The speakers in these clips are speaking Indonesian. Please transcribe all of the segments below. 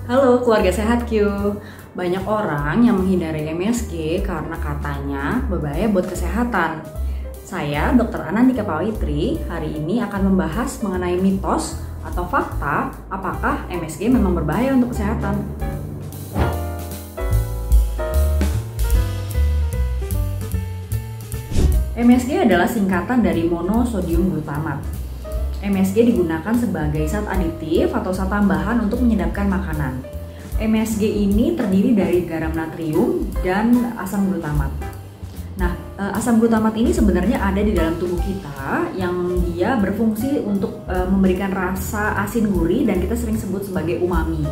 Halo keluarga sehat Q. Banyak orang yang menghindari MSG karena katanya berbahaya buat kesehatan. Saya Dr. Anandika Pawitri hari ini akan membahas mengenai mitos atau fakta apakah MSG memang berbahaya untuk kesehatan. MSG adalah singkatan dari monosodium glutamat. MSG digunakan sebagai zat aditif atau zat tambahan untuk menyedapkan makanan. MSG ini terdiri dari garam natrium dan asam glutamat. Nah, asam glutamat ini sebenarnya ada di dalam tubuh kita yang dia berfungsi untuk memberikan rasa asin gurih dan kita sering sebut sebagai umami.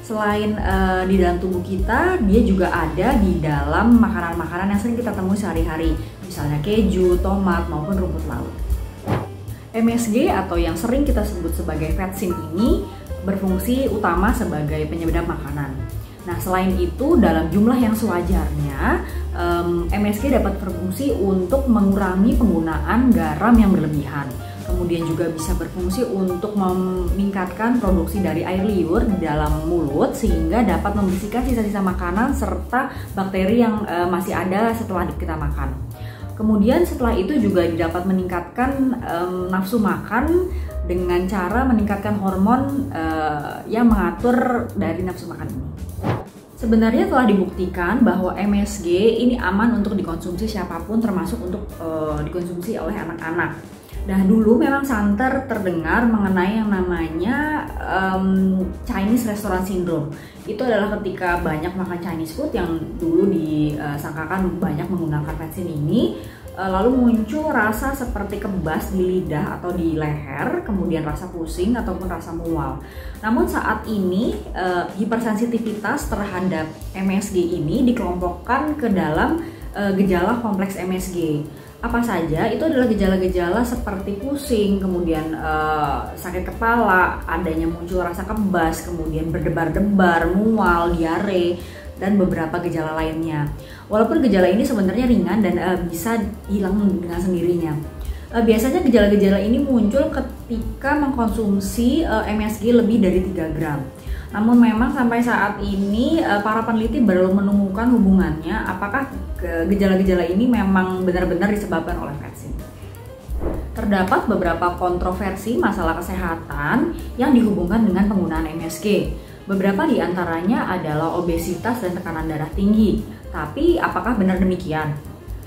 Selain di dalam tubuh kita, dia juga ada di dalam makanan-makanan yang sering kita temui sehari-hari, misalnya keju, tomat, maupun rumput laut. MSG atau yang sering kita sebut sebagai vetsin ini berfungsi utama sebagai penyedap makanan. Nah, selain itu dalam jumlah yang sewajarnya, MSG dapat berfungsi untuk mengurangi penggunaan garam yang berlebihan. Kemudian juga bisa berfungsi untuk meningkatkan produksi dari air liur di dalam mulut sehingga dapat membersihkan sisa-sisa makanan serta bakteri yang masih ada setelah kita makan. Kemudian setelah itu juga dapat meningkatkan nafsu makan dengan cara meningkatkan hormon yang mengatur dari nafsu makan ini. Sebenarnya telah dibuktikan bahwa MSG ini aman untuk dikonsumsi siapapun termasuk untuk dikonsumsi oleh anak-anak. Nah, dulu memang santer terdengar mengenai yang namanya Chinese Restaurant Syndrome. Itu adalah ketika banyak makan Chinese food yang dulu disangkakan banyak menggunakan vetsin ini, lalu muncul rasa seperti kebas di lidah atau di leher, kemudian rasa pusing ataupun rasa mual. Namun saat ini hipersensitivitas terhadap MSG ini dikelompokkan ke dalam gejala kompleks MSG. Apa saja? Itu adalah gejala-gejala seperti pusing, kemudian sakit kepala, adanya muncul rasa kebas, kemudian berdebar-debar, mual, diare, dan beberapa gejala lainnya. Walaupun gejala ini sebenarnya ringan dan bisa hilang dengan sendirinya. Biasanya gejala-gejala ini muncul ketika mengkonsumsi MSG lebih dari 3 gram. Namun memang sampai saat ini para peneliti belum menemukan hubungannya apakah gejala-gejala ini memang benar-benar disebabkan oleh vetsin. Terdapat beberapa kontroversi masalah kesehatan yang dihubungkan dengan penggunaan MSG. Beberapa di antaranya adalah obesitas dan tekanan darah tinggi. Tapi apakah benar demikian?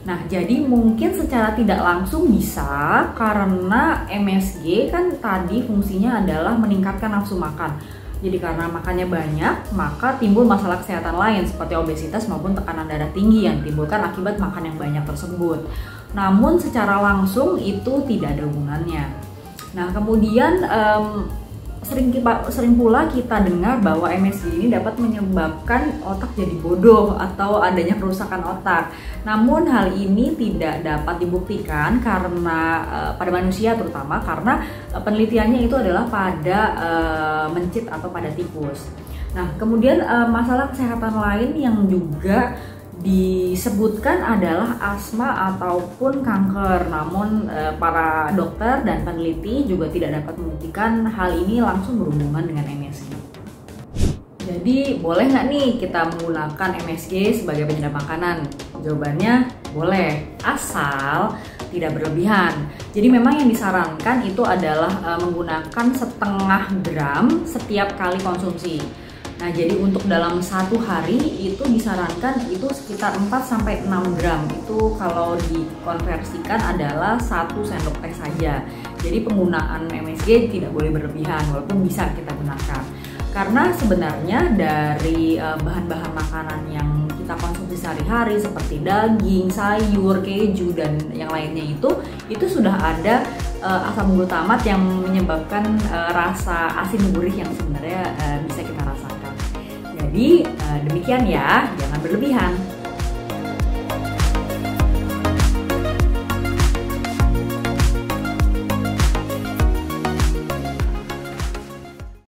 Nah, jadi mungkin secara tidak langsung bisa karena MSG kan tadi fungsinya adalah meningkatkan nafsu makan. Jadi karena makannya banyak, maka timbul masalah kesehatan lain seperti obesitas maupun tekanan darah tinggi yang ditimbulkan akibat makan yang banyak tersebut. Namun secara langsung itu tidak ada hubungannya. Nah, kemudian sering pula kita dengar bahwa MSG ini dapat menyebabkan otak jadi bodoh atau adanya kerusakan otak. Namun hal ini tidak dapat dibuktikan karena pada manusia terutama karena penelitiannya itu adalah pada mencit atau pada tikus. Nah, kemudian masalah kesehatan lain yang juga disebutkan adalah asma ataupun kanker. Namun para dokter dan peneliti juga tidak dapat membuktikan hal ini langsung berhubungan dengan MSG. Jadi boleh nggak nih kita menggunakan MSG sebagai penyedap makanan? Jawabannya boleh, asal tidak berlebihan. Jadi memang yang disarankan itu adalah menggunakan setengah gram setiap kali konsumsi. Nah, jadi untuk dalam satu hari itu disarankan itu sekitar 4-6 gram. Itu kalau dikonversikan adalah 1 sendok teh saja. Jadi penggunaan MSG tidak boleh berlebihan walaupun bisa kita gunakan. Karena sebenarnya dari bahan-bahan makanan yang kita konsumsi sehari-hari seperti daging, sayur, keju, dan yang lainnya itu sudah ada asam glutamat yang menyebabkan rasa asin gurih yang sebenarnya bisa kita rasakan. Jadi demikian ya, jangan berlebihan.